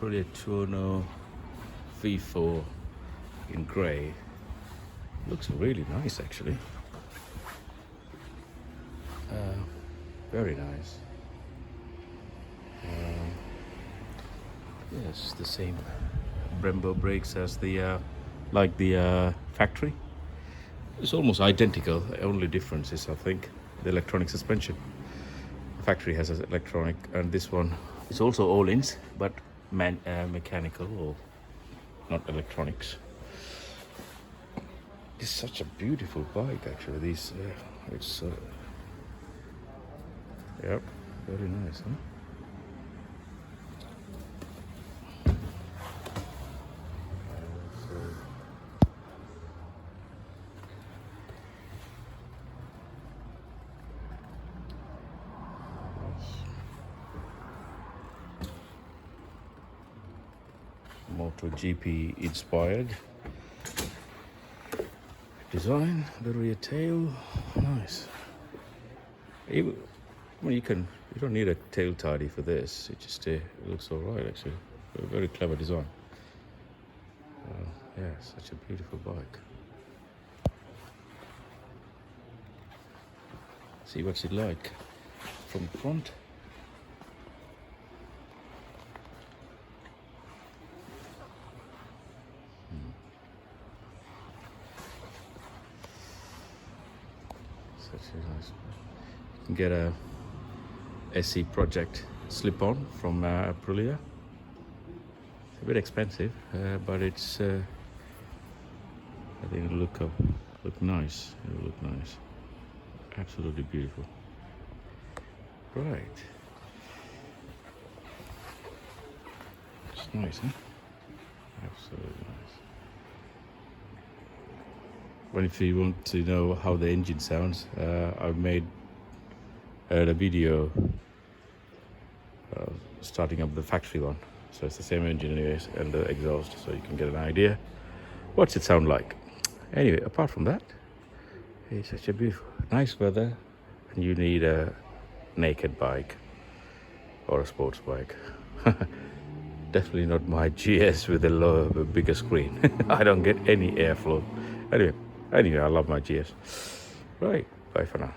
Aprilia Tuono V4 in grey. Looks really nice actually. Very nice. Yes, the same Brembo brakes as the like the factory. It's almost identical. The only difference is, I think, the electronic suspension. The factory has an electronic, and this one is also all-ins, but mechanical or not electronics. It's such a beautiful bike, actually. These, it's yep, very nice, huh? MotoGP inspired design. The rear tail, nice. Even, well, you don't need a tail tidy for this. It just it looks all right actually. A very clever design. Yeah, such a beautiful bike. See what's it like from the front. Such a nice. You can get a SC Project slip-on from Aprilia. It's a bit expensive, but it's. I think it'll look nice. It'll look nice. Absolutely beautiful. Right. It's nice, huh? Absolutely nice. Well, if you want to know how the engine sounds, I've made a video starting up the factory one. So it's the same engine anyways, and the exhaust, so you can get an idea what's it sound like. Anyway, apart from that, it's such a beautiful, nice weather, and you need a naked bike or a sports bike. Definitely not my GS with a bigger screen. I don't get any airflow. Anyway, I love my GS. Right, bye for now.